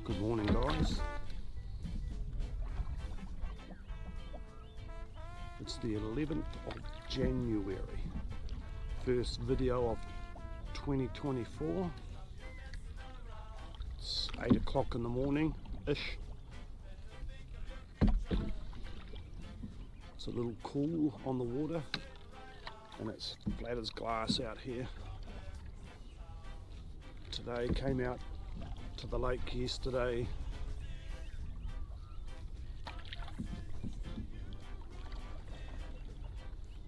Good morning, guys. It's the 11th of January. First video of 2024. It's 8 o'clock in the morning-ish. It's a little cool on the water and it's flat as glass out here. Today came out to the lake yesterday.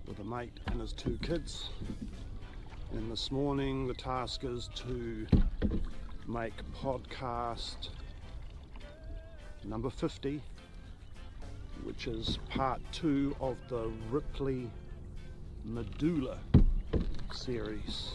With a mate and his 2 kids, and this morning the task is to make podcast number 50, which is part 2 of the Ripley Medulla series.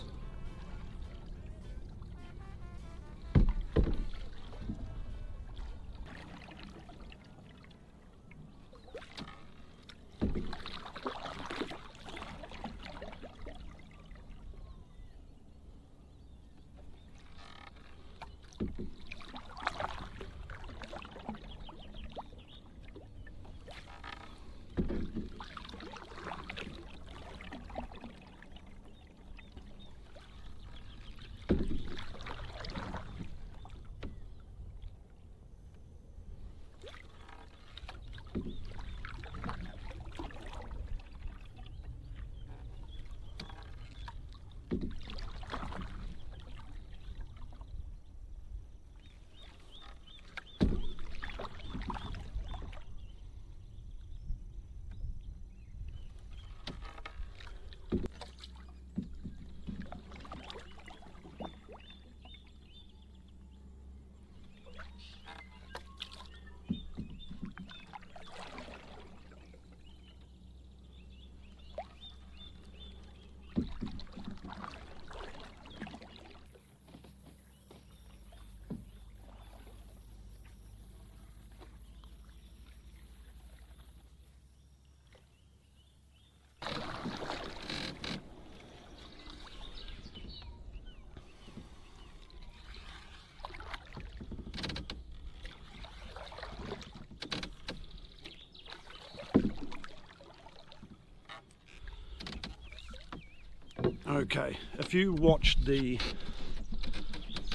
Okay, if you watched the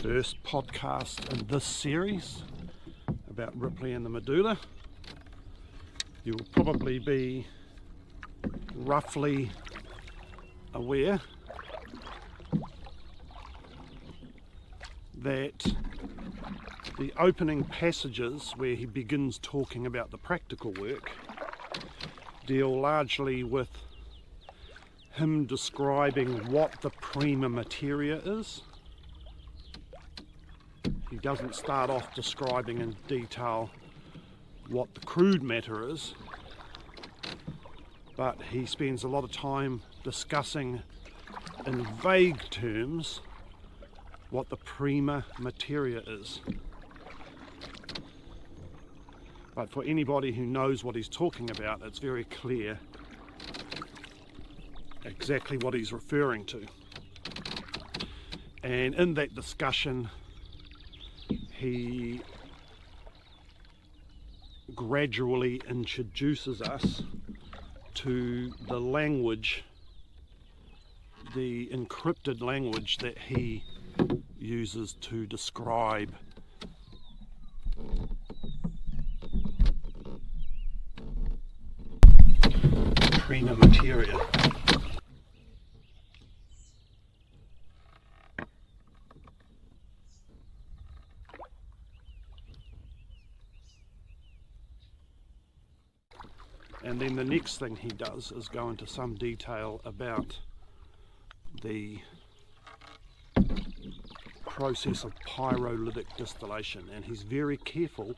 first podcast in this series about Ripley and the medulla, you will probably be roughly aware that the opening passages where he begins talking about the practical work deal largely with him describing what the prima materia is. He doesn't start off describing in detail what the crude matter is, but he spends a lot of time discussing in vague terms what the prima materia is. But for anybody who knows what he's talking about, it's very clear exactly what he's referring to. And in that discussion, he gradually introduces us to the language, the encrypted language that he uses to describe prima materia. And then the next thing he does is go into some detail about the process of pyrolytic distillation, and he's very careful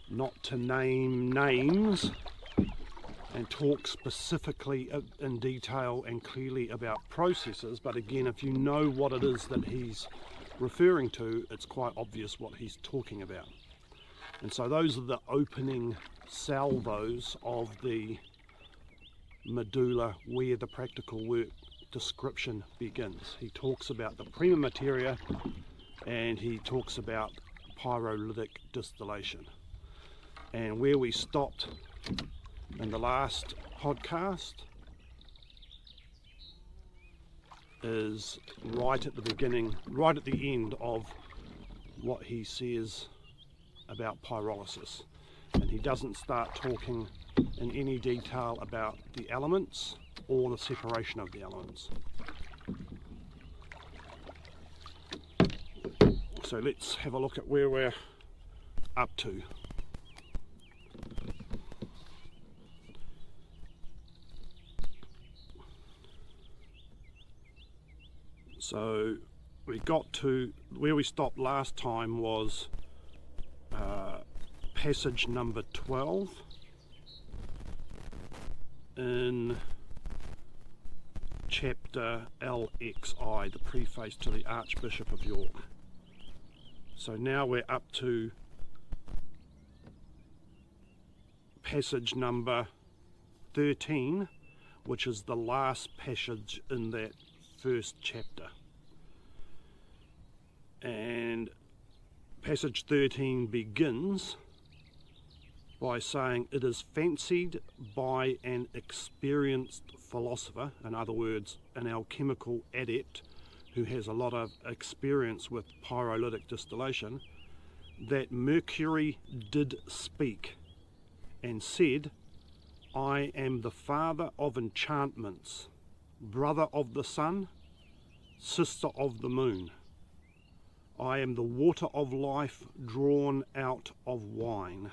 not to name names and talk specifically in detail and clearly about processes. But again, if you know what it is that he's referring to, it's quite obvious what he's talking about. And so those are the opening salvos of the medulla where the practical work description begins. He talks about the prima materia and he talks about pyrolytic distillation. And where we stopped in the last podcast is right at the beginning, right at the end of what he says about pyrolysis. And he doesn't start talking in any detail about the elements or the separation of the elements. So let's have a look at where we're up to. So we got to where we stopped last time was passage number 12 in chapter LXI, the preface to the Archbishop of York. So now we're up to passage number 13, which is the last passage in that first chapter. And passage 13 begins by saying, it is fancied by an experienced philosopher, in other words, an alchemical adept who has a lot of experience with pyrolytic distillation, that Mercury did speak and said, I am the father of enchantments, brother of the sun, sister of the moon. I am the water of life drawn out of wine.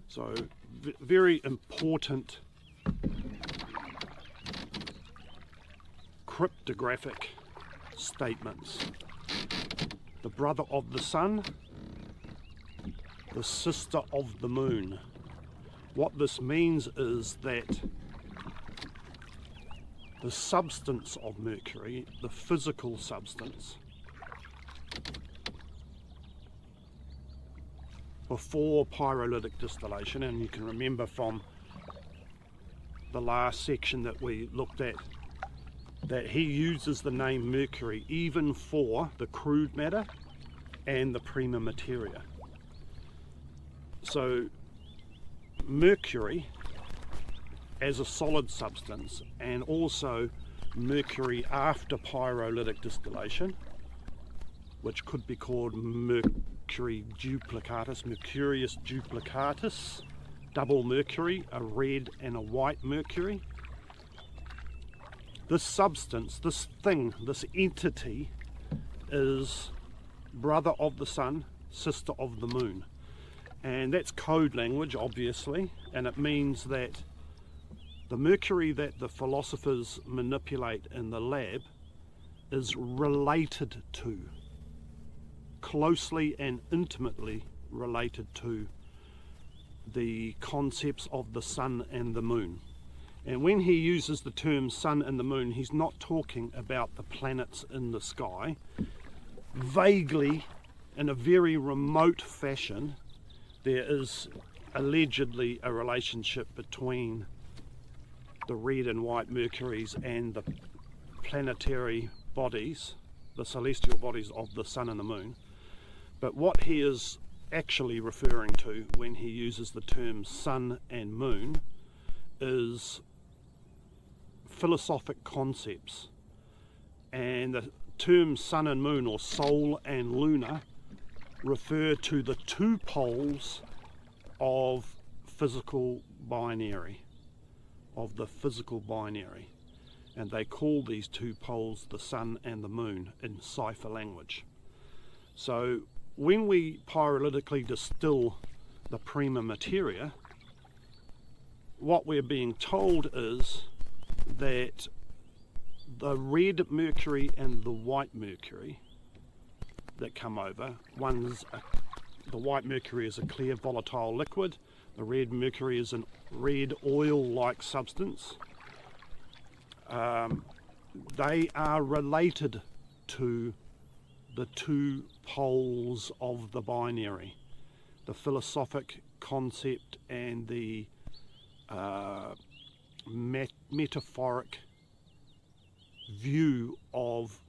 So very important cryptographic statements. The brother of the sun, the sister of the moon. What this means is that the substance of Mercury, the physical substance, before pyrolytic distillation, and you can remember from the last section that we looked at that he uses the name Mercury even for the crude matter and the prima materia. So Mercury as a solid substance, and also mercury after pyrolytic distillation, which could be called mercurius duplicatus, double mercury, a red and a white mercury. This substance, this thing, this entity is brother of the sun, sister of the moon. And that's code language, obviously, and it means that the mercury that the philosophers manipulate in the lab is related to, closely and intimately related to, the concepts of the sun and the moon. And when he uses the term sun and the moon, he's not talking about the planets in the sky. Vaguely, in a very remote fashion, there is allegedly a relationship between the red and white mercuries and the planetary bodies, the celestial bodies of the sun and the moon. But what he is actually referring to when he uses the term sun and moon is philosophic concepts. And the terms sun and moon, or sol and lunar, refer to the two poles of physical binary, of the physical binary. And they call these two poles the sun and the moon in cipher language. So when we pyrolytically distill the prima materia, what we're being told is that the red mercury and the white mercury that come over, the white mercury is a clear volatile liquid, the red mercury is a red oil-like substance. They are related to the two poles of the binary, the philosophic concept and the metaphoric view of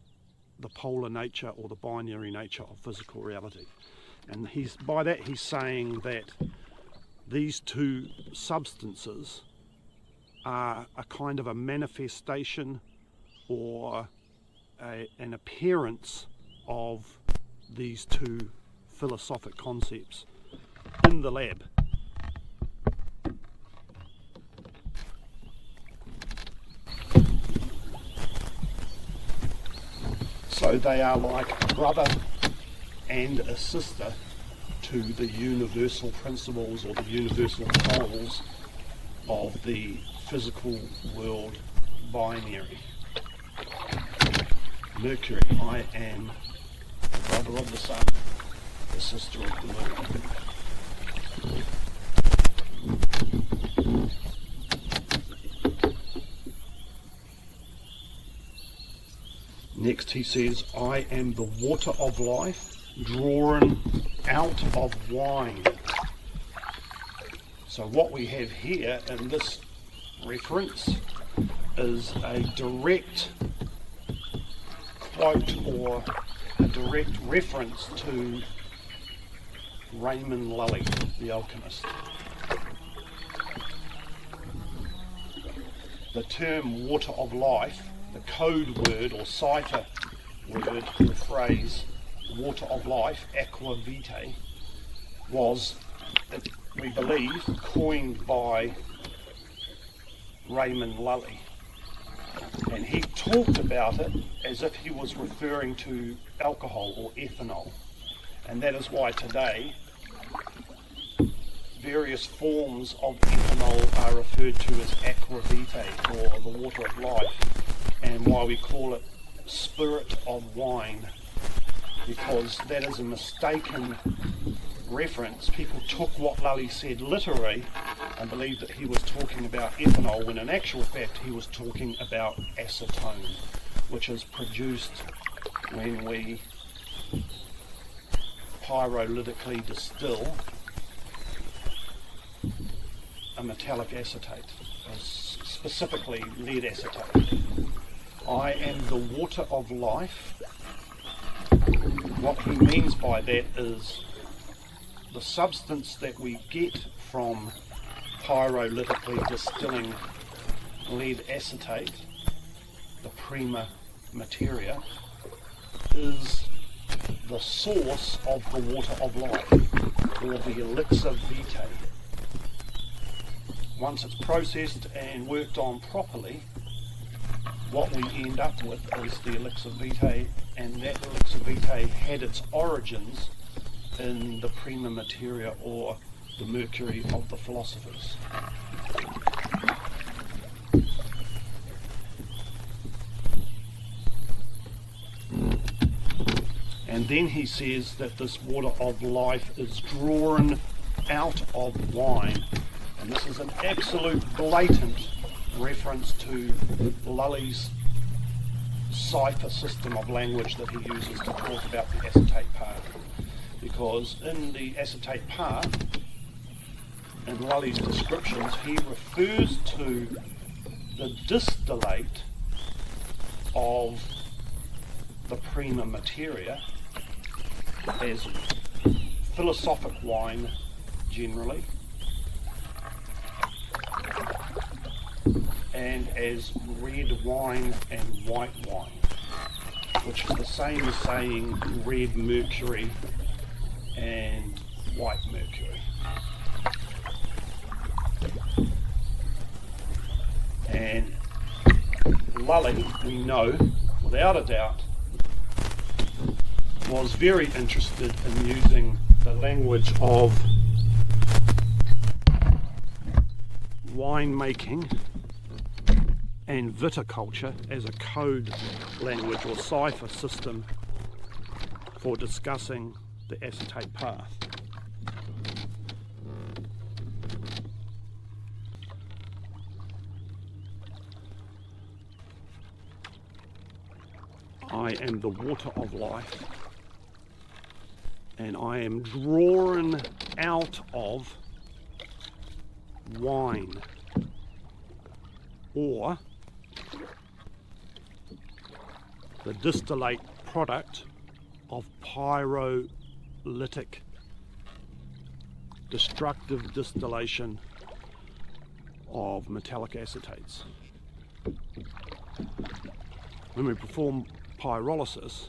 the polar nature or the binary nature of physical reality. And by that he's saying that these two substances are a kind of a manifestation or an appearance of these two philosophic concepts in the lab. So they are like a brother and a sister to the universal principles or the universal poles of the physical world binary. Mercury, I am the brother of the sun, the sister of the moon. Next he says, I am the water of life drawn out of wine. So what we have here in this reference is a direct quote or a direct reference to Raymond Lully, the alchemist. The term water of life, the code word or cipher word, the phrase water of life, aqua vitae, was, we believe, coined by Raymond Lully. And he talked about it as if he was referring to alcohol or ethanol. And that is why today various forms of ethanol are referred to as aqua vitae, or the water of life, and why we call it spirit of wine, because that is a mistaken reference. People took what Lully said literally and believed that he was talking about ethanol, when in actual fact he was talking about acetone, which is produced when we pyrolytically distill a metallic acetate, specifically lead acetate. I am the water of life. What he means by that is the substance that we get from pyrolytically distilling lead acetate, the prima materia, is the source of the water of life, or the elixir vitae. Once it's processed and worked on properly, what we end up with is the elixir vitae, and that elixir vitae had its origins in the prima materia, or the mercury of the philosophers. And then he says that this water of life is drawn out of wine. And this is an absolute blatant reference to Lully's cipher system of language that he uses to talk about the acetate part. Because in the acetate part, in Lully's descriptions, he refers to the distillate of the prima materia as philosophic wine generally, and as red wine and white wine, which is the same as saying red mercury and white mercury. And Lully, we know without a doubt, was very interested in using the language of winemaking and viticulture as a code language or cipher system for discussing the acetate path. I am the water of life, and I am drawn out of wine, or the distillate product of pyrolytic destructive distillation of metallic acetates. When we perform pyrolysis,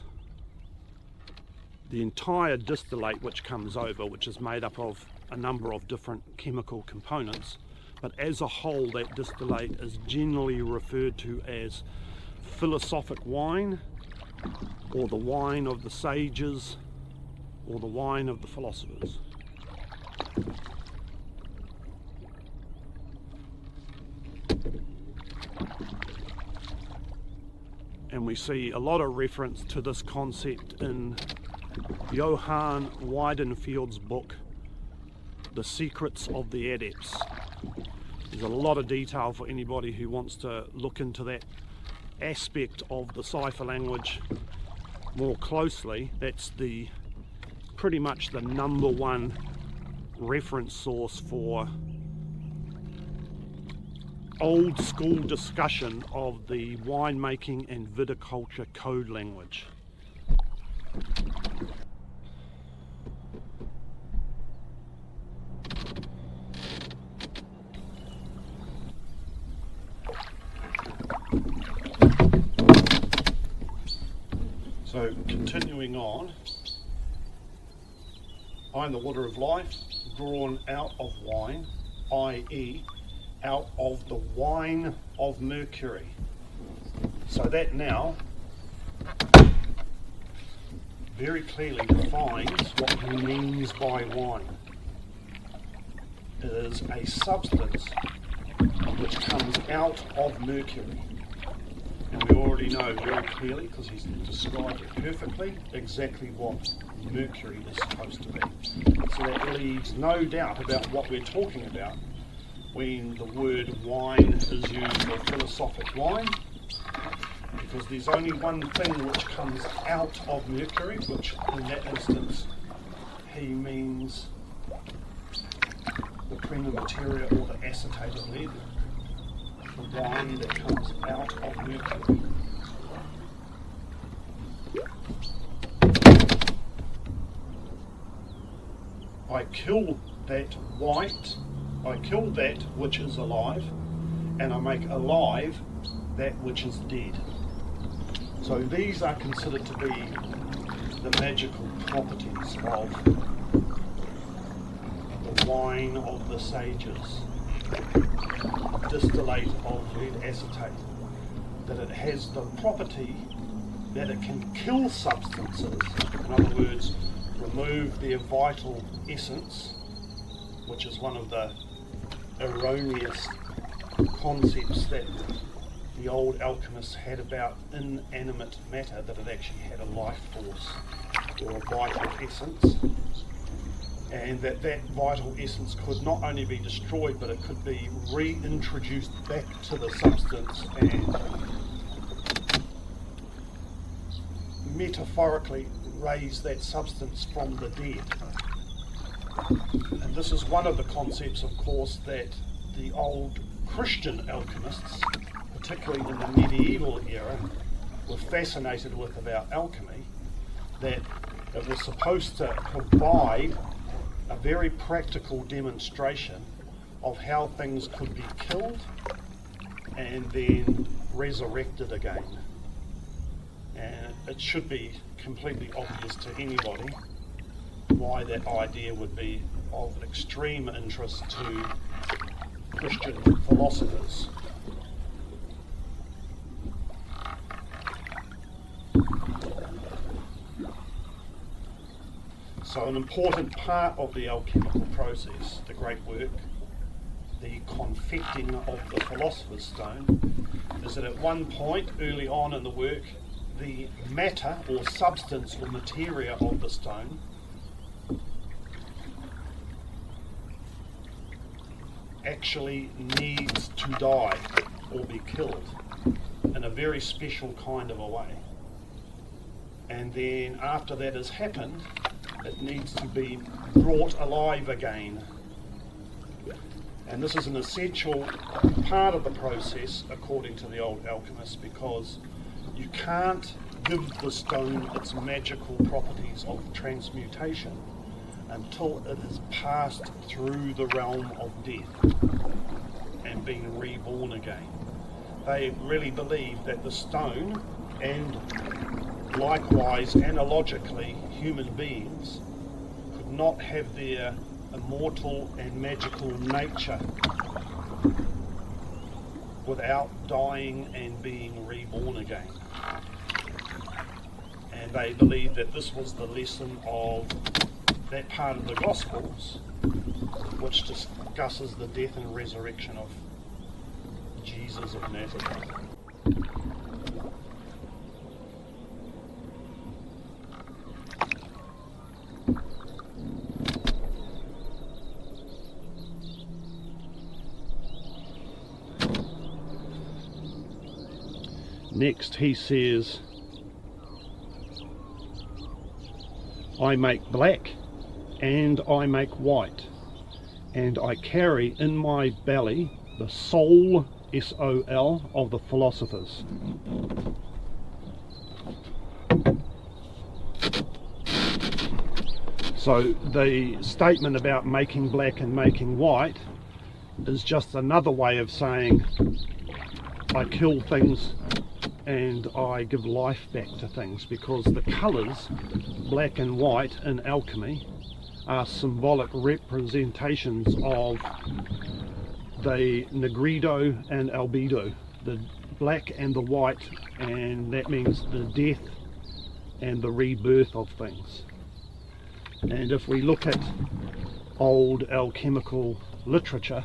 the entire distillate which comes over, which is made up of a number of different chemical components, but as a whole that distillate is generally referred to as philosophic wine, or the wine of the sages, or the wine of the philosophers. And we see a lot of reference to this concept in Johann Weidenfeld's book, The Secrets of the Adepts. There's a lot of detail for anybody who wants to look into that aspect of the cipher language more closely. That's pretty much the number one reference source for old school discussion of the winemaking and viticulture code language. So continuing on, I am the water of life, drawn out of wine, i.e. out of the wine of mercury. So that now very clearly defines what he means by wine. It is a substance which comes out of mercury. And we already know very clearly, because he's described it perfectly, exactly what mercury is supposed to be. So that leaves no doubt about what we're talking about when the word wine is used for philosophic wine, because there's only one thing which comes out of mercury, which in that instance he means the prima materia, or the acetate of lead, the wine that comes out of mercury. I kill that white, I kill that which is alive, and I make alive that which is dead. So these are considered to be the magical properties of the wine of the sages, distillate of lead acetate, that it has the property that it can kill substances, in other words, remove their vital essence, which is one of the erroneous concepts that the old alchemists had about inanimate matter, that it actually had a life force or a vital essence, and that vital essence could not only be destroyed, but it could be reintroduced back to the substance and metaphorically raise that substance from the dead. And this is one of the concepts, of course, that the old Christian alchemists, particularly in the medieval era, were fascinated with about alchemy, that it was supposed to provide a very practical demonstration of how things could be killed and then resurrected again. And it should be completely obvious to anybody why that idea would be of extreme interest to Christian philosophers. So an important part of the alchemical process, the great work, the confecting of the Philosopher's Stone, is that at one point early on in the work, the matter or substance or materia of the stone actually needs to die or be killed in a very special kind of a way. And then after that has happened, it needs to be brought alive again. And this is an essential part of the process, according to the old alchemists, because you can't give the stone its magical properties of transmutation until it has passed through the realm of death and been reborn again. They really believe that the stone, and likewise analogically human beings, could not have their immortal and magical nature without dying and being reborn again. And they believe that this was the lesson of that part of the Gospels which discusses the death and resurrection of Jesus of Nazareth. Next he says, I make black and I make white, and I carry in my belly the soul, S-O-L, of the philosophers. So the statement about making black and making white is just another way of saying I kill things and I give life back to things, because the colours, black and white in alchemy, are symbolic representations of the negrido and albedo, the black and the white, and that means the death and the rebirth of things. And if we look at old alchemical literature,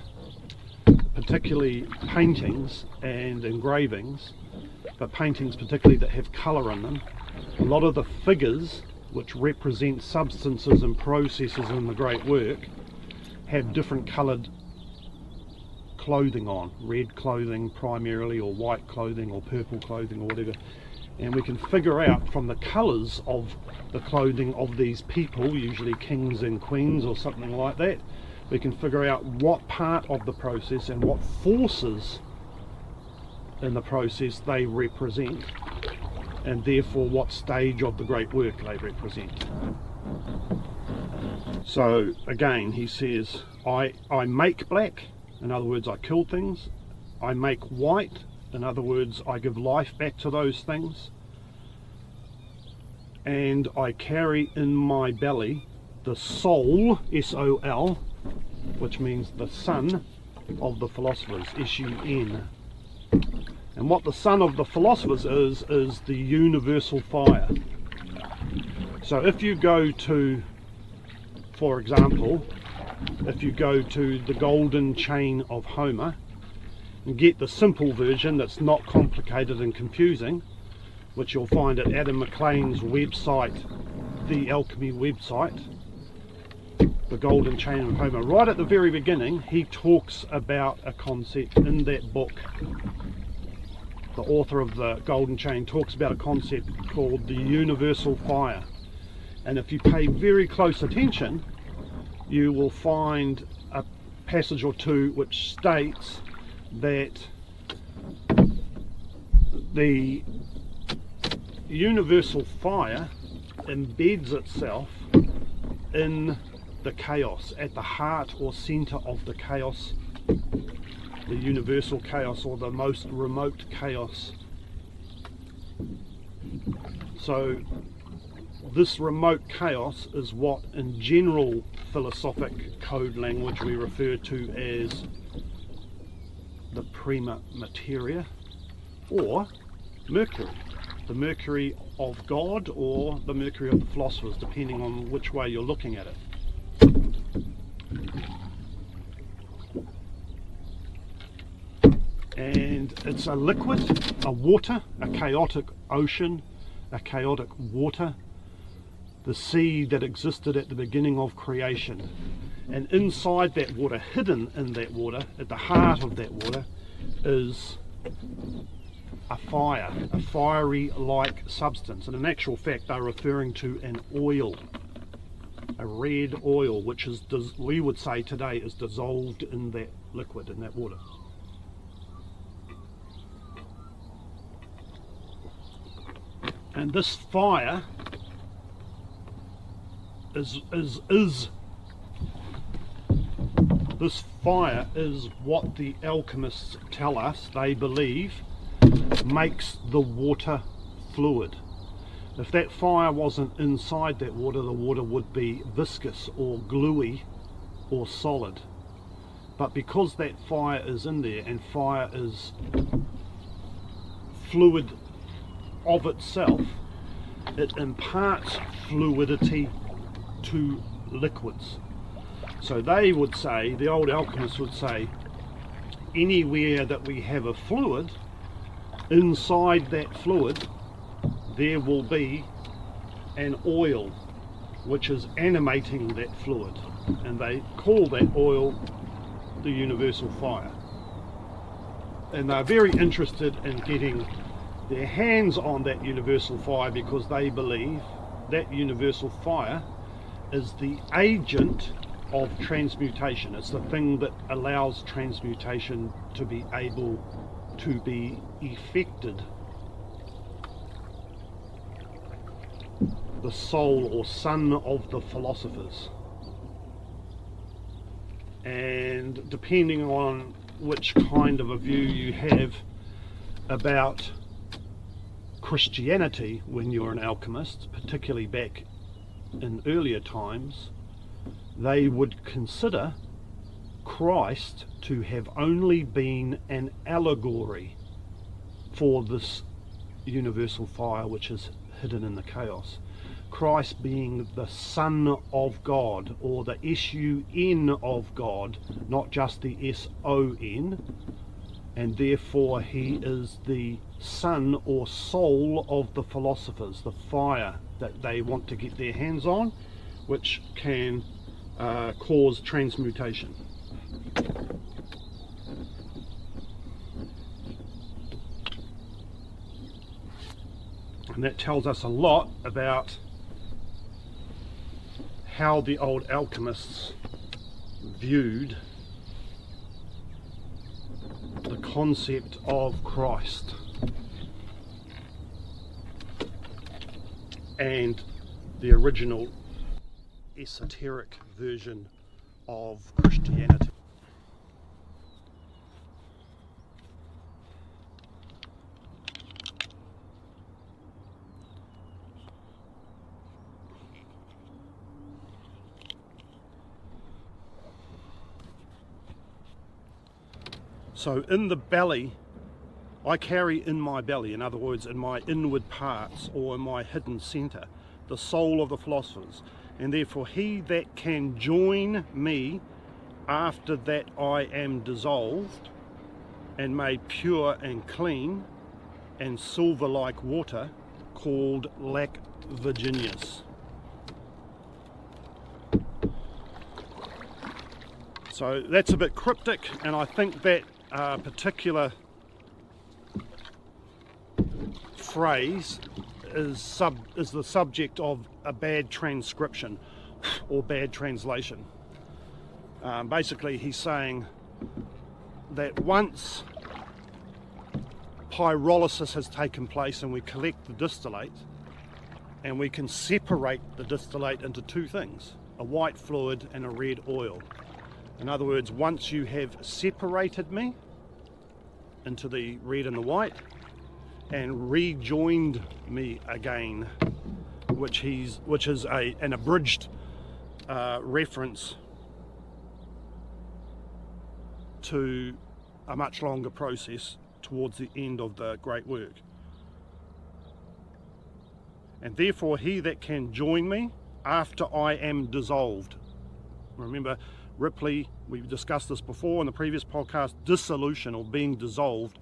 particularly paintings and engravings, but paintings particularly that have colour in them, a lot of the figures which represent substances and processes in the great work have different coloured clothing on, red clothing primarily, or white clothing, or purple clothing, or whatever. And we can figure out from the colours of the clothing of these people, usually kings and queens or something like that, we can figure out what part of the process and what forces in the process they represent, and therefore what stage of the great work they represent. So again he says, I make black, in other words I kill things, I make white. In other words, I give life back to those things. And I carry in my belly the soul, S-O-L, which means the son of the philosophers, S-U-N. And what the son of the philosophers is the universal fire. So if you go to, for example, if you go to the Golden Chain of Homer and get the simple version that's not complicated and confusing, which you'll find at Adam McLean's website, the Alchemy website, the Golden Chain of Homer, right at the very beginning, he talks about a concept in that book. The author of the Golden Chain talks about a concept called the universal fire. And if you pay very close attention, you will find a passage or two which states that the universal fire embeds itself in the chaos, at the heart or center of the chaos, the universal chaos or the most remote chaos. So this remote chaos is what in general philosophic code language we refer to as the prima materia, or Mercury, the Mercury of God or the Mercury of the philosophers, depending on which way you're looking at it. And it's a liquid, a water, a chaotic ocean, a chaotic water, the sea that existed at the beginning of creation. And inside that water, hidden in that water, at the heart of that water, is a fire, a fiery-like substance. And in actual fact, they're referring to an oil, a red oil, which is, we would say today, is dissolved in that liquid, in that water. And this fire this fire is what the alchemists tell us they believe makes the water fluid. If that fire wasn't inside that water, the water would be viscous or gluey or solid. But because that fire is in there, and fire is fluid of itself, it imparts fluidity to liquids. So they would say, the old alchemists would say, anywhere that we have a fluid, inside that fluid there will be an oil which is animating that fluid, and they call that oil the universal fire. And they're very interested in getting their hands on that universal fire because they believe that universal fire is the agent of transmutation. It's the thing that allows transmutation to be able to be effected. The soul or son of the philosophers. And depending on which kind of a view you have about Christianity when you're an alchemist, particularly back in earlier times, they would consider Christ to have only been an allegory for this universal fire which is hidden in the chaos. Christ being the Son of God, or the S-U-N of God, not just the S-O-N, and therefore he is the son or soul of the philosophers, the fire that they want to get their hands on, which can cause transmutation. And that tells us a lot about how the old alchemists viewed the concept of Christ and the original esoteric version of Christianity. So in the belly, I carry in my belly, in other words, in my inward parts or in my hidden centre, the soul of the philosophers. And therefore he that can join me after that I am dissolved and made pure and clean and silver like water, called lac Virginius. So that's a bit cryptic, and I think that particular phrase is the subject of a bad transcription or bad translation. Basically he's saying that once pyrolysis has taken place and we collect the distillate, and we can separate the distillate into two things, a white fluid and a red oil. In other words, once you have separated me into the red and the white and rejoined me again, which is an abridged reference to a much longer process towards the end of the great work. And therefore he that can join me after I am dissolved. Remember, Ripley, we've discussed this before in the previous podcast, dissolution or being dissolved,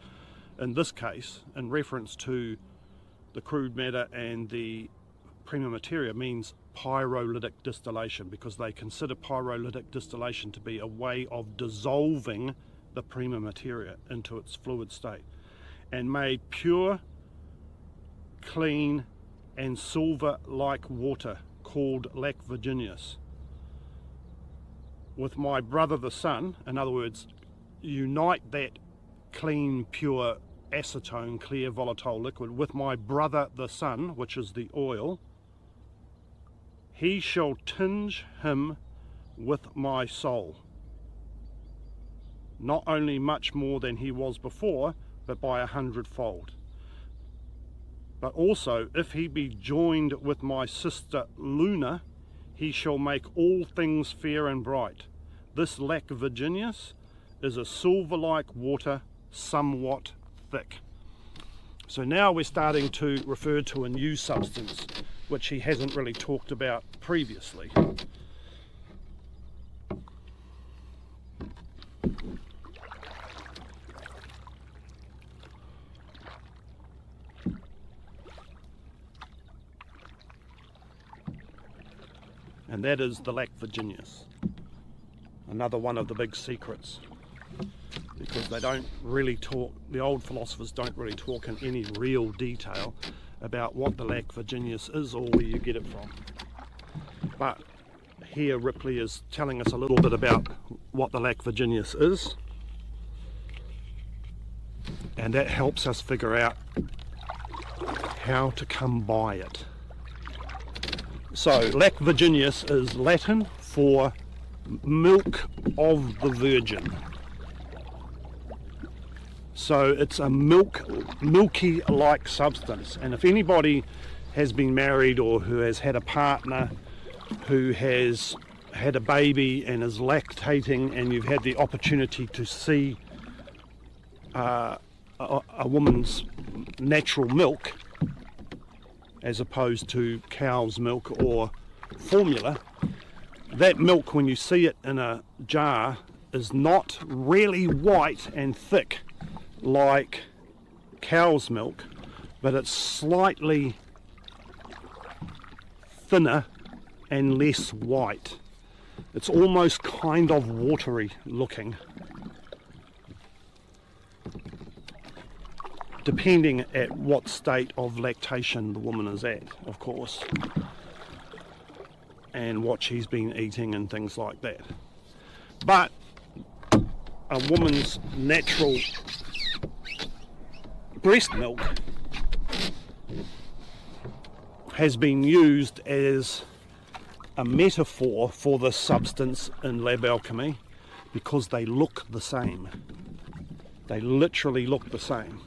in this case, in reference to the crude matter and the prima materia, means pyrolytic distillation, because they consider pyrolytic distillation to be a way of dissolving the prima materia into its fluid state, and made pure, clean, and silver like water, called lac Virginius. With my brother the sun, in other words, unite that clean, pure, acetone, clear, volatile liquid with my brother the sun, which is the oil, he shall tinge him with my soul, not only much more than he was before, but by 100-fold. But also, if he be joined with my sister Luna, he shall make all things fair and bright. This lac Virginius is a silver-like water, somewhat thick. So now we're starting to refer to a new substance, which he hasn't really talked about previously. And that is the lac Virginius. Another one of the big secrets, because they don't really talk, the old philosophers don't really talk in any real detail about what the lac Virginius is or where you get it from. But here Ripley is telling us a little bit about what the lac Virginius is, and that helps us figure out how to come by it. So lac Virginius is Latin for milk of the virgin. So it's a milky like substance, and if anybody has been married or who has had a partner who has had a baby and is lactating, and you've had the opportunity to see a woman's natural milk as opposed to cow's milk or formula, that milk, when you see it in a jar, is not really white and thick like cow's milk, but it's slightly thinner and less white. It's almost kind of watery looking, depending at what state of lactation the woman is at, of course, and what she's been eating and things like that. But a woman's natural breast milk has been used as a metaphor for this substance in lab alchemy, because they look the same. They literally look the same.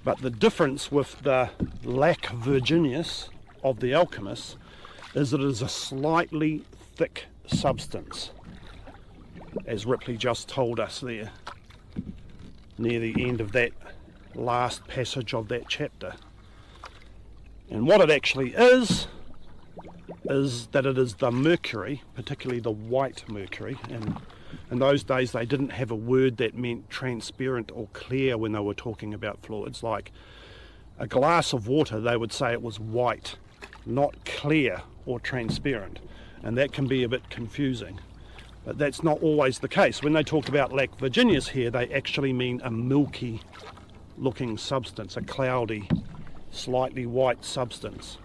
But the difference with the lac Virginius of the alchemists is that it is a slightly thick substance, as Ripley just told us there. near the end of that last passage of that chapter. And what it actually is that it is the mercury, particularly the white mercury, and in those days they didn't have a word that meant transparent or clear when they were talking about fluids. Like a glass of water, they would say it was white, not clear or transparent, and that can be a bit confusing. But that's not always the case. When they talk about lac Virginius here, they actually mean a milky looking substance, a cloudy, slightly white substance.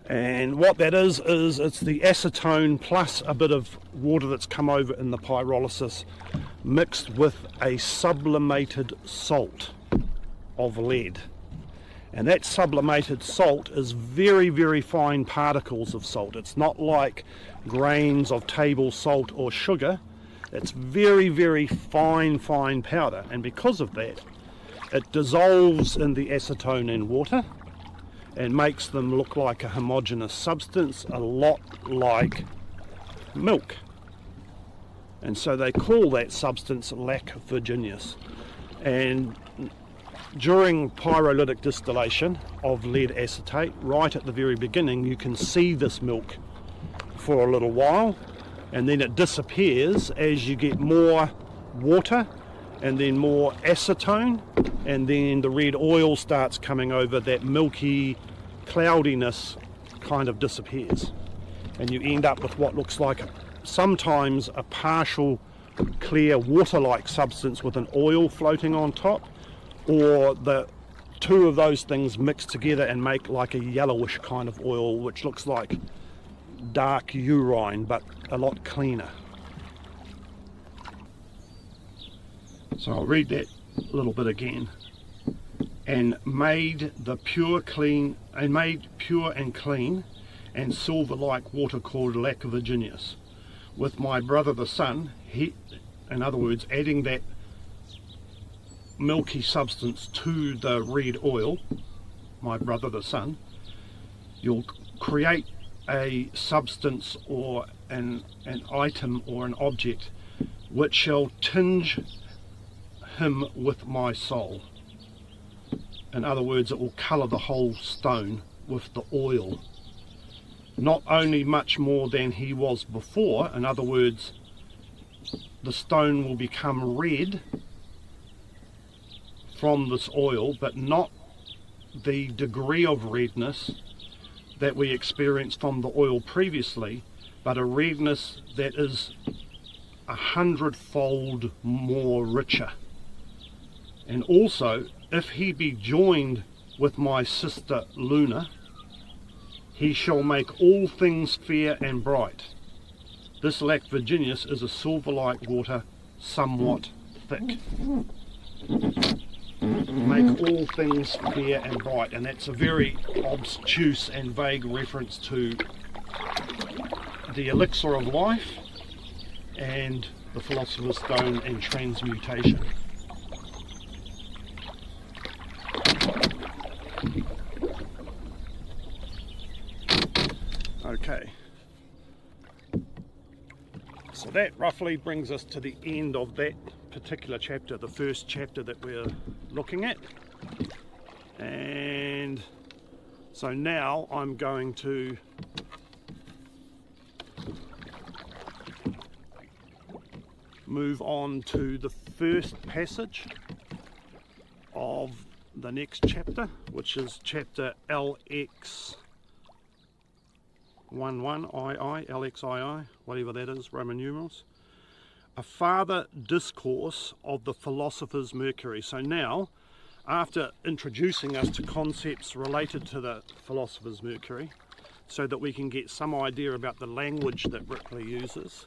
And what that is it's the acetone plus a bit of water that's come over in the pyrolysis mixed with a sublimated salt of lead. And that sublimated salt is very, very fine particles of salt. It's not like grains of table salt or sugar. It's very, very fine powder. And because of that, it dissolves in the acetone and water and makes them look like a homogeneous substance, a lot like milk. And so they call that substance lac Virginius. And during pyrolytic distillation of lead acetate, right at the very beginning, you can see this milk for a little while, and then it disappears as you get more water and then more acetone, and then the red oil starts coming over. That milky cloudiness kind of disappears, and you end up with what looks like sometimes a partial clear water-like substance with an oil floating on top, or the two of those things mix together and make like a yellowish kind of oil which looks like dark urine but a lot cleaner. So I'll read that little bit again. And made pure and clean and silver like water called lac Virginius with my brother the sun. He, in other words, adding that milky substance to the red oil, my brother the sun, you'll create a substance or an item or an object which shall tinge him with my soul. In other words, it will colour the whole stone with the oil. Not only much more than he was before, in other words, the stone will become red from this oil, but not the degree of redness that we experienced from the oil previously, but a redness that is 100-fold more richer. And also, if he be joined with my sister Luna, he shall make all things fair and bright. This lac Virginius is a silver-like water, somewhat thick. Make all things fair and bright, and that's a very obtuse and vague reference to the elixir of life and the philosopher's stone and transmutation. Okay, so that roughly brings us to the end of that particular chapter, the first chapter that we're looking at. And so now I'm going to move on to the first passage of the next chapter, which is chapter LX11II, LXII, whatever that is, Roman numerals. A farther discourse of the philosopher's mercury. So now, after introducing us to concepts related to the philosopher's mercury, so that we can get some idea about the language that Ripley uses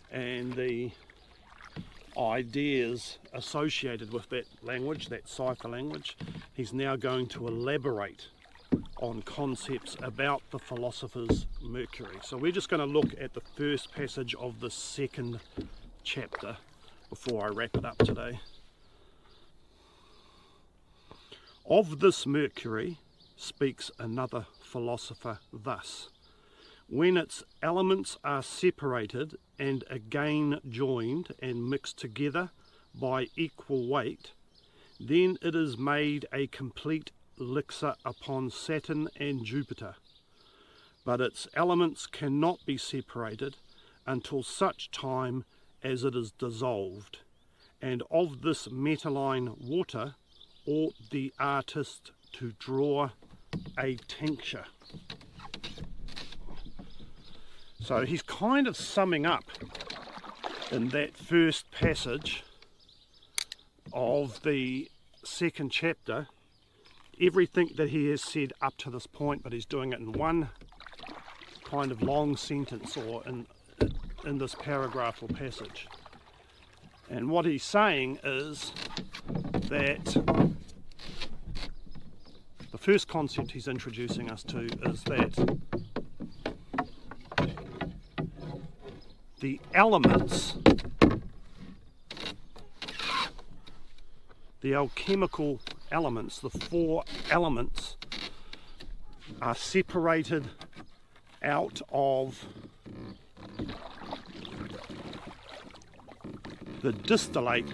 and the ideas associated with that language, that cipher language, he's now going to elaborate on concepts about the philosopher's mercury. So we're just going to look at the first passage of the second chapter before I wrap it up today. Of this mercury speaks another philosopher thus: when its elements are separated and again joined and mixed together by equal weight, then it is made a complete elixir upon Saturn and Jupiter. But its elements cannot be separated until such time as it is dissolved, and of this metaline water ought the artist to draw a tincture. So he's kind of summing up in that first passage of the second chapter everything that he has said up to this point, but he's doing it in one kind of long sentence, or in this paragraph or passage. And what he's saying is that the first concept he's introducing us to is that the elements, the alchemical elements, the four elements, are separated out of the distillate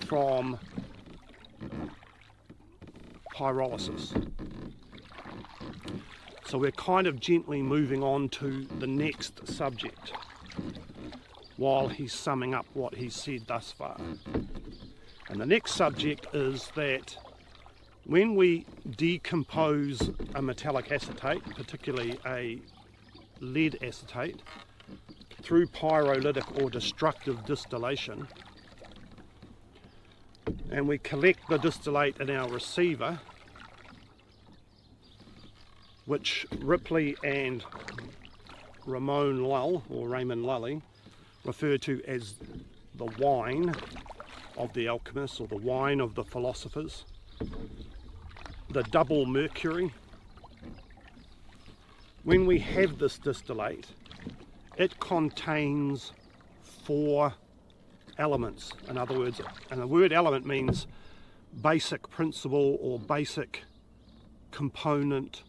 from pyrolysis. So we're kind of gently moving on to the next subject while he's summing up what he's said thus far. And the next subject is that when we decompose a metallic acetate, particularly a lead acetate, through pyrolytic or destructive distillation, and we collect the distillate in our receiver, which Ripley and Raymond Lully refer to as the wine of the alchemists, or the wine of the philosophers, the double mercury. When we have this distillate, it contains four elements. In other words, and the word element means basic principle or basic component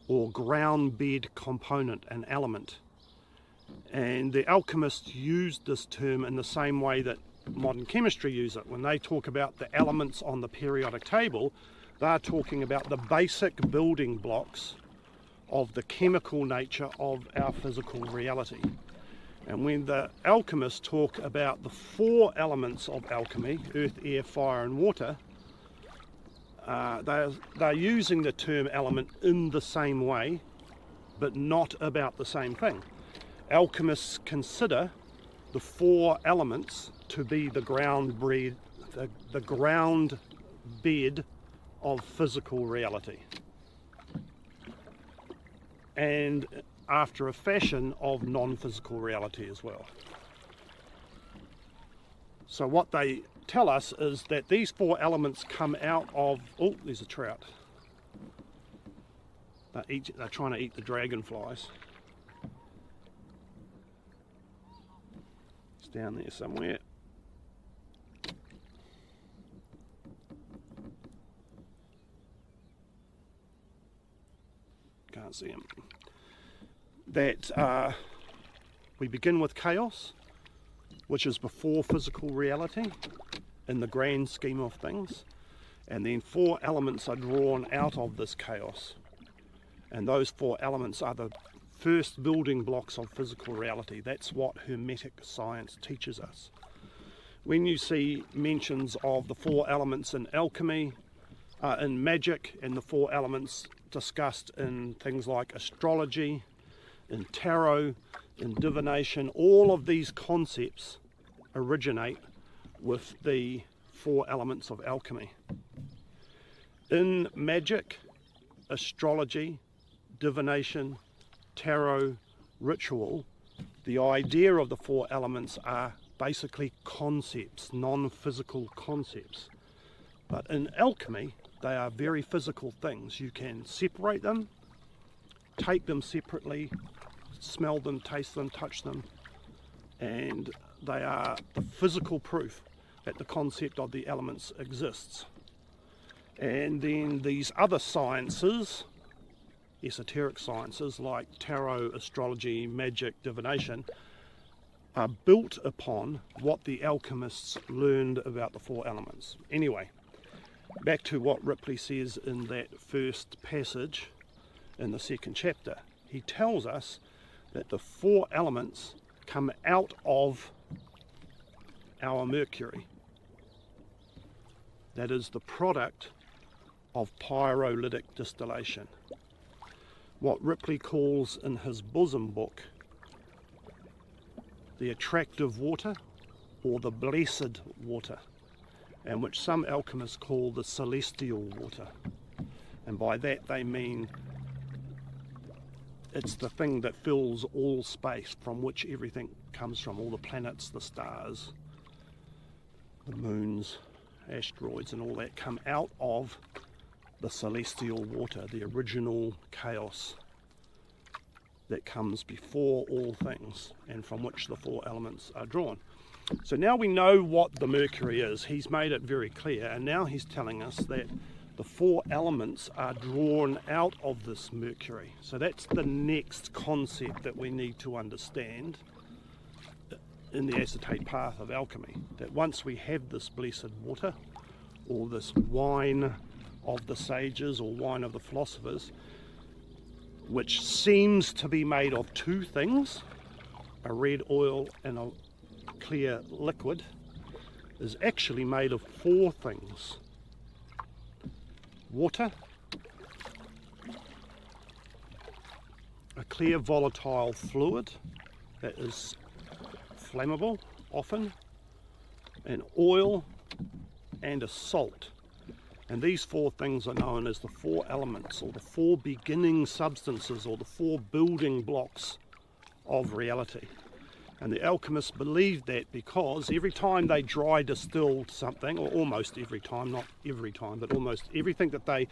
or ground bed component, an element. And the alchemists used this term in the same way that modern chemistry use it. When they talk about the elements on the periodic table, they're talking about the basic building blocks of the chemical nature of our physical reality. And when the alchemists talk about the four elements of alchemy, earth, air, fire and water, they're using the term element in the same way, but not about the same thing. Alchemists consider the four elements to be the ground bed of physical reality, and after a fashion of non-physical reality as well. So what they tell us is that these four elements come out of, oh, there's a trout. They're trying to eat the dragonflies. It's down there somewhere. Can't see him. That we begin with chaos, which is before physical reality in the grand scheme of things, and then four elements are drawn out of this chaos, and those four elements are the first building blocks of physical reality. That's what Hermetic science teaches us. When you see mentions of the four elements in alchemy, in magic, and the four elements discussed in things like astrology, in tarot, in divination, all of these concepts originate with the four elements of alchemy. In magic, astrology, divination, tarot, ritual, the idea of the four elements are basically concepts, non-physical concepts. But in alchemy, they are very physical things. You can separate them, take them separately, smell them, taste them, touch them, and they are the physical proof that the concept of the elements exists. And then these other sciences, esoteric sciences like tarot, astrology, magic, divination, are built upon what the alchemists learned about the four elements. Anyway, back to what Ripley says in that first passage in the second chapter. He tells us that the four elements come out of our mercury. That is the product of pyrolytic distillation. What Ripley calls in his bosom book the attractive water, or the blessed water, and which some alchemists call the celestial water. And by that they mean it's the thing that fills all space, from which everything comes from, all the planets, the stars, the moons, asteroids and all that come out of the celestial water, the original chaos that comes before all things, and from which the four elements are drawn. So now we know what the mercury is. He's made it very clear, and now he's telling us that the four elements are drawn out of this mercury. So that's the next concept that we need to understand in the acetate path of alchemy, that once we have this blessed water, or this wine of the sages, or wine of the philosophers, which seems to be made of two things, a red oil and a clear liquid, is actually made of four things: water, a clear volatile fluid that is flammable often, an oil, and a salt. And these four things are known as the four elements, or the four beginning substances, or the four building blocks of reality. And the alchemists believed that because every time they dry distilled something, or almost every time, not every time, but almost everything that they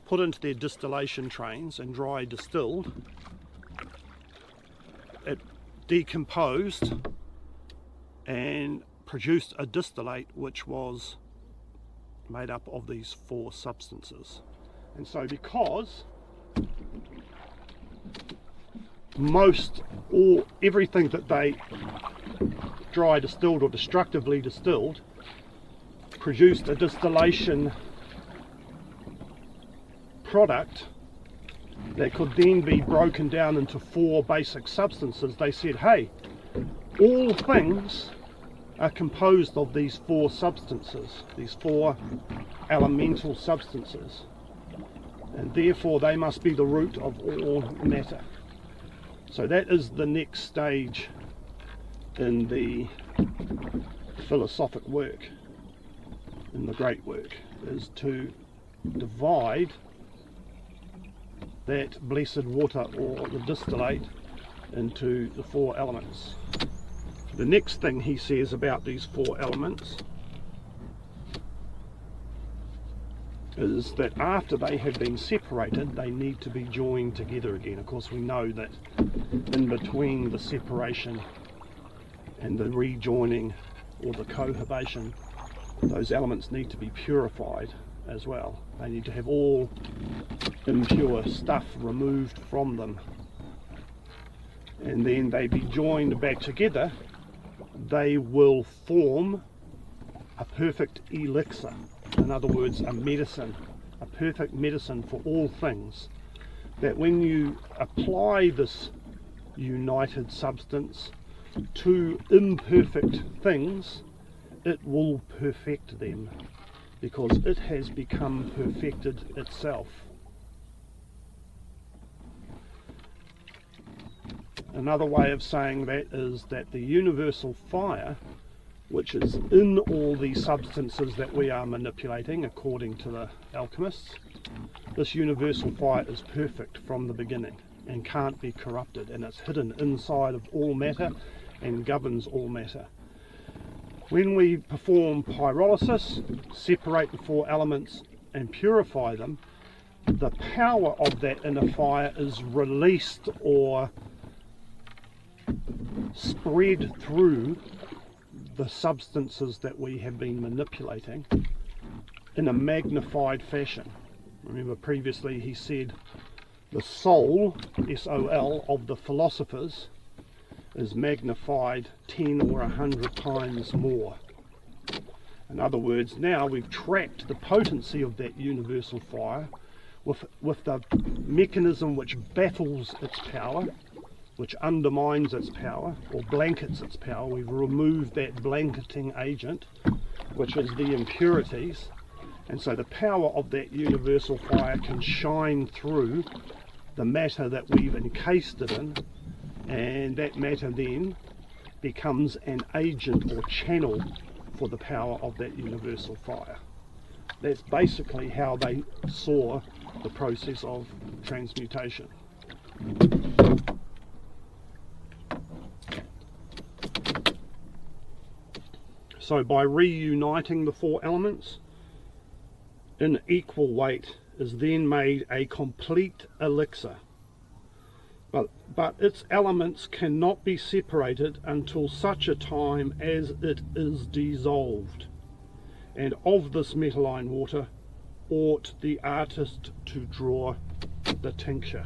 put into their distillation trains and dry distilled, it decomposed and produced a distillate which was made up of these four substances. And so because everything that they dry distilled or destructively distilled produced a distillation product that could then be broken down into four basic substances, they said, hey, all things are composed of these four substances, these four elemental substances, and therefore they must be the root of all matter. So that is the next stage in the philosophic work, in the great work, is to divide that blessed water, or the distillate, into the four elements. The next thing he says about these four elements is that after they have been separated, they need to be joined together again. Of course, we know that in between the separation and the rejoining, or the cohabation, those elements need to be purified as well. They need to have all impure stuff removed from them, and then they be joined back together. They will form a perfect elixir, in other words a medicine, a perfect medicine for all things, that when you apply this united substance to imperfect things, it will perfect them, because it has become perfected itself. Another way of saying that is that the universal fire, which is in all these substances that we are manipulating, according to the alchemists, this universal fire is perfect from the beginning and can't be corrupted, and it's hidden inside of all matter and governs all matter. When we perform pyrolysis, separate the four elements and purify them, the power of that inner fire is released or spread through the substances that we have been manipulating in a magnified fashion. Remember previously he said the soul, S-O-L, of the philosophers is magnified 10 or 100 times more. In other words, now we've tracked the potency of that universal fire with the mechanism which baffles its power, which undermines its power or blankets its power. We've removed that blanketing agent, which is the impurities, and so the power of that universal fire can shine through the matter that we've encased it in, and that matter then becomes an agent or channel for the power of that universal fire. That's basically how they saw the process of transmutation. So by reuniting the four elements in equal weight is then made a complete elixir. But its elements cannot be separated until such a time as it is dissolved. And of this metalline water ought the artist to draw the tincture.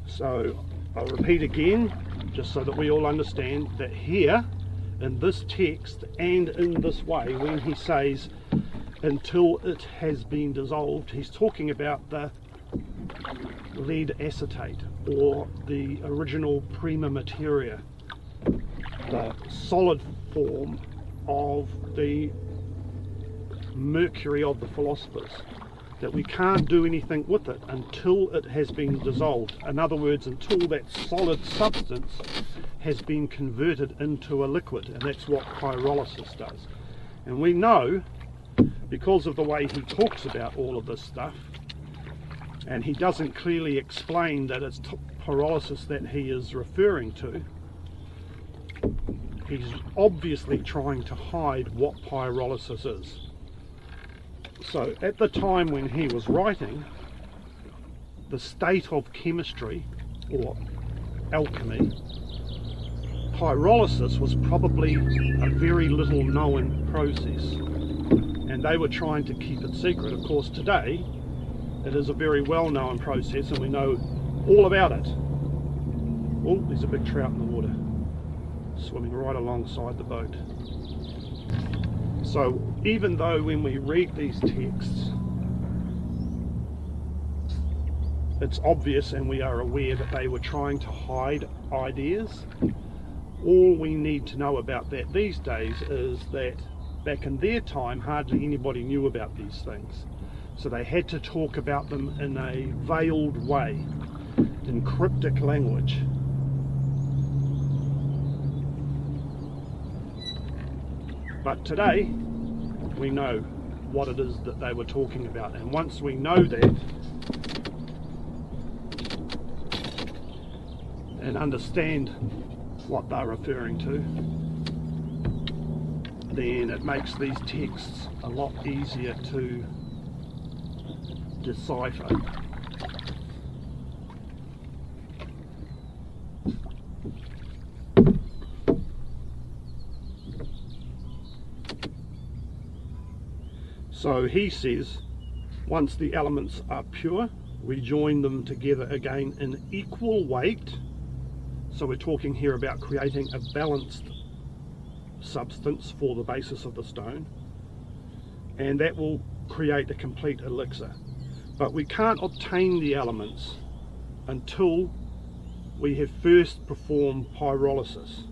So I'll repeat again, just so that we all understand that here in this text and in this way, when he says until it has been dissolved, he's talking about the lead acetate or the original prima materia, the solid form of the mercury of the philosophers, that we can't do anything with it until it has been dissolved. In other words, until that solid substance has been converted into a liquid, and that's what pyrolysis does. And we know, because of the way he talks about all of this stuff, and he doesn't clearly explain that it's pyrolysis that he is referring to, he's obviously trying to hide what pyrolysis is. So at the time when he was writing, the state of chemistry, or alchemy, pyrolysis was probably a very little known process, and they were trying to keep it secret. Of course, today it is a very well-known process and we know all about it. Oh, there's a big trout in the water, swimming right alongside the boat. So even though when we read these texts, it's obvious and we are aware that they were trying to hide ideas, all we need to know about that these days is that back in their time, hardly anybody knew about these things. So they had to talk about them in a veiled way, in cryptic language. But today, we know what it is that they were talking about. And once we know that, and understand what they're referring to, then it makes these texts a lot easier to decipher. So he says, once the elements are pure, we join them together again in equal weight. So we're talking here about creating a balanced substance for the basis of the stone, and that will create a complete elixir. But we can't obtain the elements until we have first performed pyrolysis,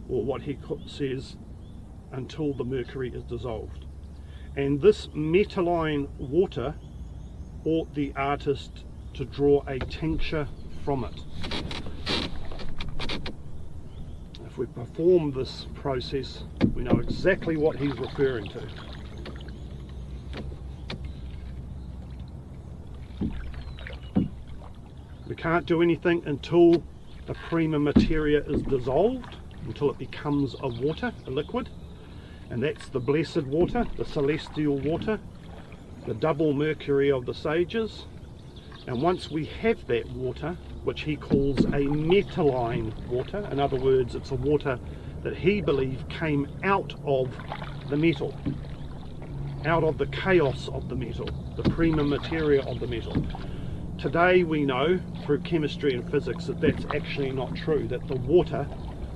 or what he says, until the mercury is dissolved. And this metalline water ought the artist to draw a tincture from it. If we perform this process, we know exactly what he's referring to. We can't do anything until the prima materia is dissolved, until it becomes a water, a liquid. And that's the blessed water, the celestial water, the double mercury of the sages. And once we have that water, which he calls a metalline water, in other words, it's a water that he believed came out of the metal, out of the chaos of the metal, the prima materia of the metal. today we know through chemistry and physics that that's actually not true, that the water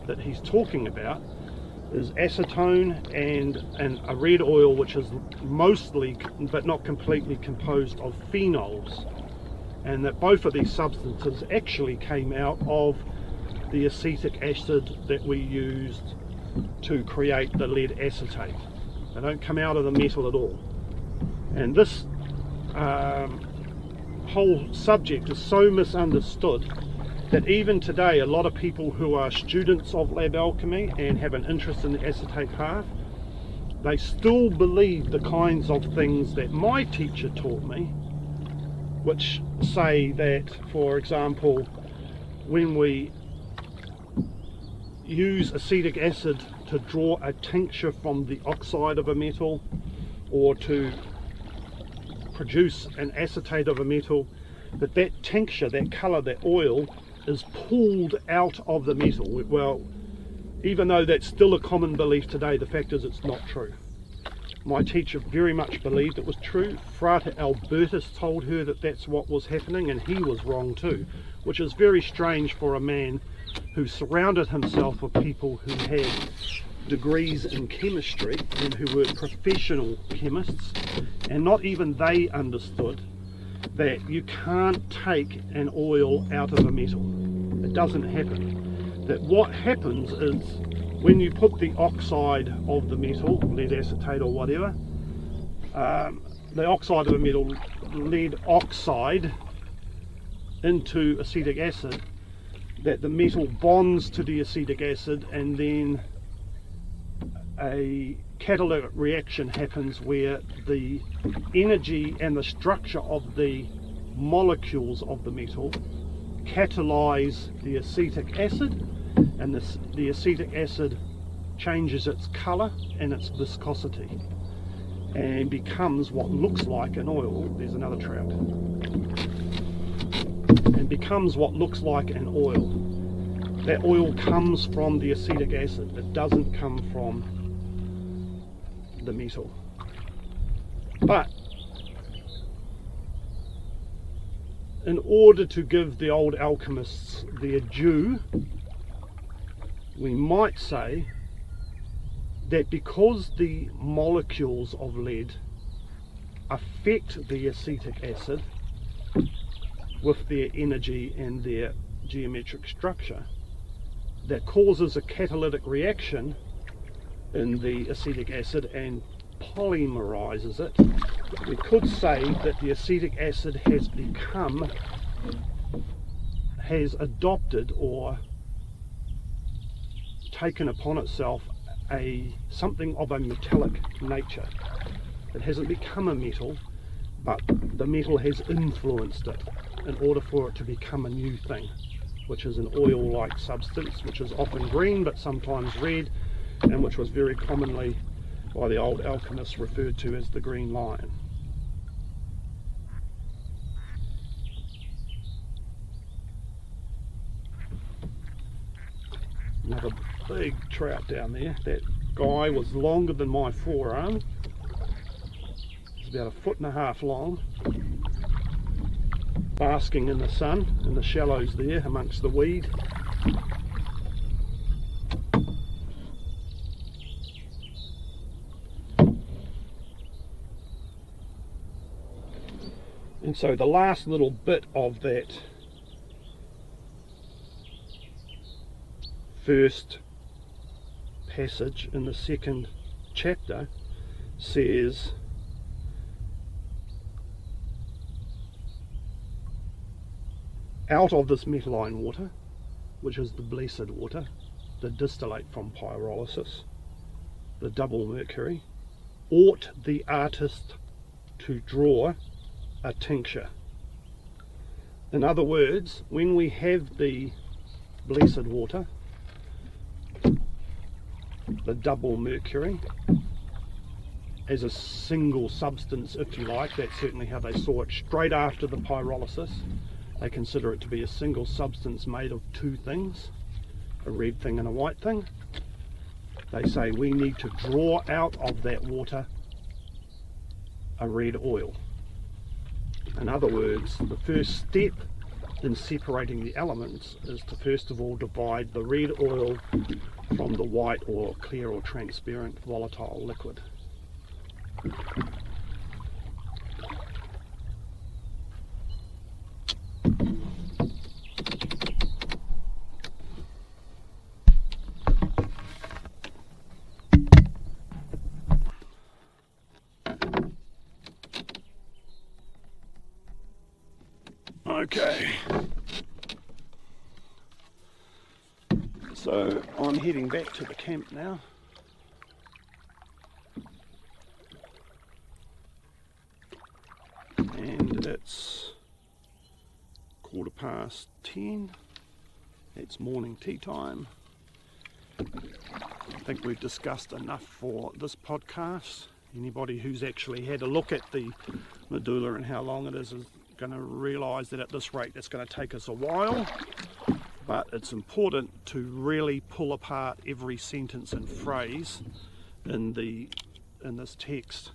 that he's talking about is acetone and a red oil which is mostly but not completely composed of phenols, and that both of these substances actually came out of the acetic acid that we used to create the lead acetate. They don't come out of the metal at all. And this whole subject is so misunderstood that even today a lot of people who are students of lab alchemy and have an interest in the acetate half, they still believe the kinds of things that my teacher taught me, which say that, for example, when we use acetic acid to draw a tincture from the oxide of a metal, or to produce an acetate of a metal, that tincture, that colour, that oil is pulled out of the metal. Well, even though that's still a common belief today, the fact is it's not true. My teacher very much believed it was true. Frate Albertus told her that that's what was happening, and he was wrong too, which is very strange for a man who surrounded himself with people who had degrees in chemistry and who were professional chemists, and not even they understood that you can't take an oil out of a metal. It doesn't happen. That what happens is when you put the oxide of the metal, lead acetate or whatever, the oxide of a metal, lead oxide, into acetic acid, that the metal bonds to the acetic acid, and then a catalytic reaction happens where the energy and the structure of the molecules of the metal catalyze the acetic acid, and the acetic acid changes its color and its viscosity and becomes what looks like an oil. There's another trout. And becomes what looks like an oil. That oil comes from the acetic acid. It doesn't come from the metal. But in order to give the old alchemists their due, we might say that because the molecules of lead affect the acetic acid with their energy and their geometric structure, that causes a catalytic reaction in the acetic acid and polymerizes it, we could say that the acetic acid has adopted or taken upon itself something of a metallic nature. It hasn't become a metal, but the metal has influenced it in order for it to become a new thing, which is an oil-like substance, which is often green but sometimes red, and which was very commonly by the old alchemists referred to as the green lion. Another big trout down there. That guy was longer than my forearm. It's about 1.5 feet long, basking in the sun in the shallows there amongst the weed. And so the last little bit of that first passage in the second chapter says, out of this metalline water, which is the blessed water, the distillate from pyrolysis, the double mercury, ought the artist to draw a tincture. In other words, when we have the blessed water, the double mercury, as a single substance, if you like, that's certainly how they saw it straight after the pyrolysis. They consider it to be a single substance made of two things, a red thing and a white thing. They say we need to draw out of that water a red oil. In other words, the first step in separating the elements is to first of all divide the red oil from the white or clear or transparent volatile liquid. Okay, so I'm heading back to the camp now. And it's 10:15. It's morning tea time. I think we've discussed enough for this podcast. Anybody who's actually had a look at the medulla and how long it is going to realise that at this rate it's going to take us a while, but it's important to really pull apart every sentence and phrase in this text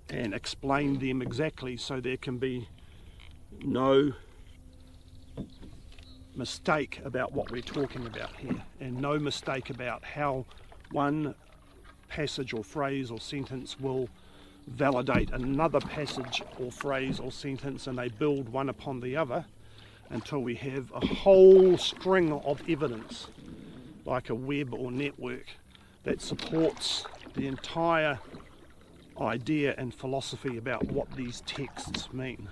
and explain them exactly, so there can be no mistake about what we're talking about here, and no mistake about how one passage or phrase or sentence will validate another passage or phrase or sentence, and they build one upon the other until we have a whole string of evidence, like a web or network, that supports the entire idea and philosophy about what these texts mean.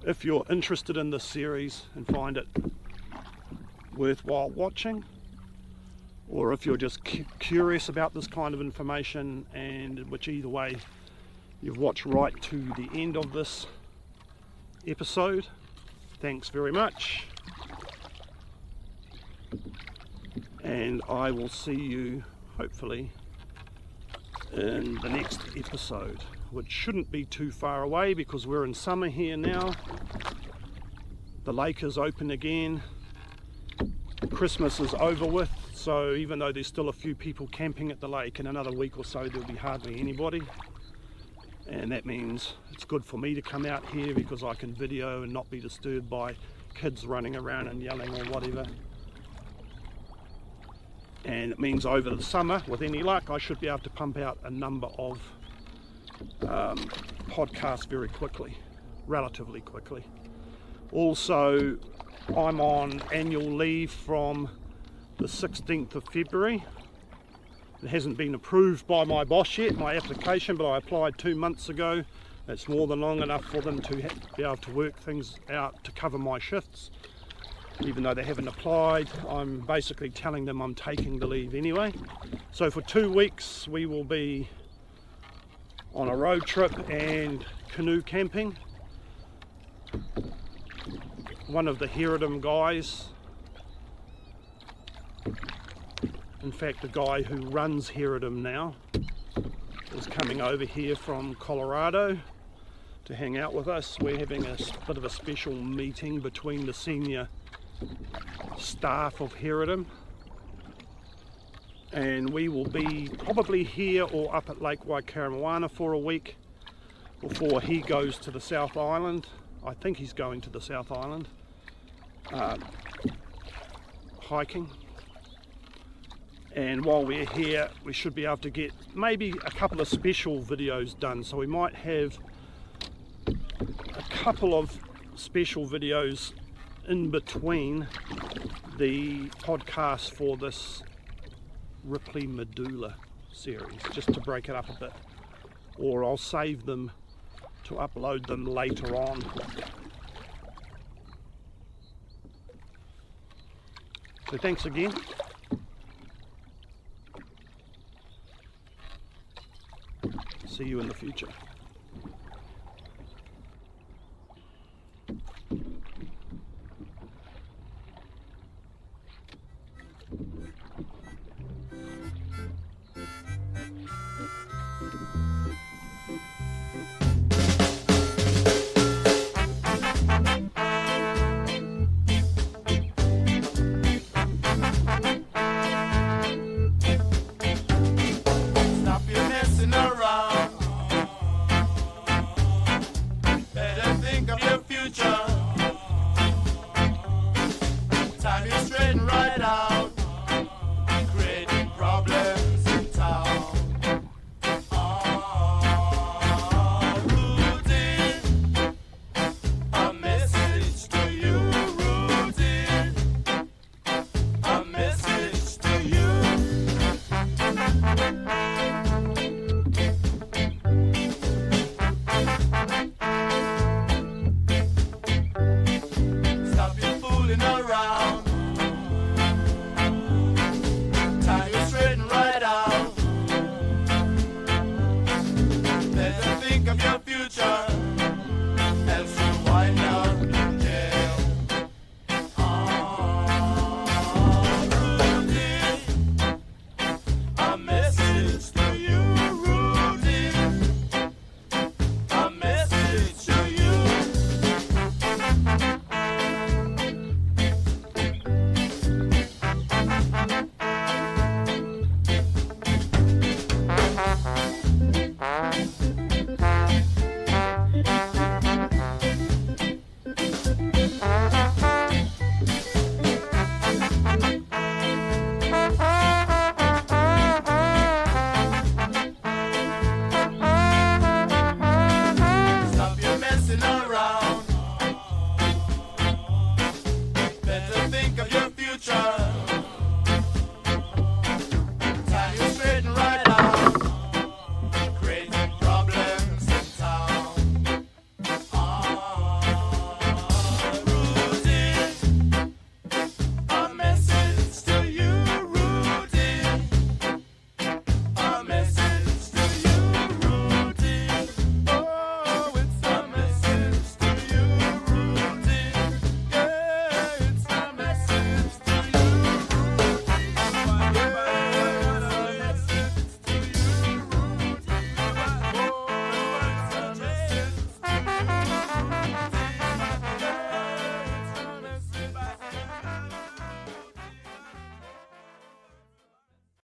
If you're interested in this series and find it worthwhile watching, or if you're just curious about this kind of information, and which either way you've watched right to the end of this episode, thanks very much, and I will see you hopefully in the next episode, which shouldn't be too far away because we're in summer here now. The lake is open again, Christmas is over with, so even though there's still a few people camping at the lake, in another week or so there'll be hardly anybody, and that means it's good for me to come out here because I can video and not be disturbed by kids running around and yelling or whatever. And it means over the summer, with any luck, I should be able to pump out a number of podcasts very quickly, relatively quickly. Also, I'm on annual leave from the 16th of February. It hasn't been approved by my boss yet, my application, but I applied 2 months ago. That's more than long enough for them to be able to work things out to cover my shifts. Even though they haven't applied, I'm basically telling them I'm taking the leave anyway. So for 2 weeks we will be on a road trip and canoe camping. One of the Hermetism guys, in fact the guy who runs Hermetism now, is coming over here from Colorado to hang out with us. We're having a bit of a special meeting between the senior staff of Hermetism, and we will be probably here or up at Lake Waikaremoana for a week before he goes to the South Island. I think he's going to the South Island hiking, and while we're here we should be able to get maybe a couple of special videos done, so we might have a couple of special videos in between the podcast for this Ripley Medulla series, just to break it up a bit, or I'll save them to upload them later on. So thanks again. See you in the future. Stop your fooling around.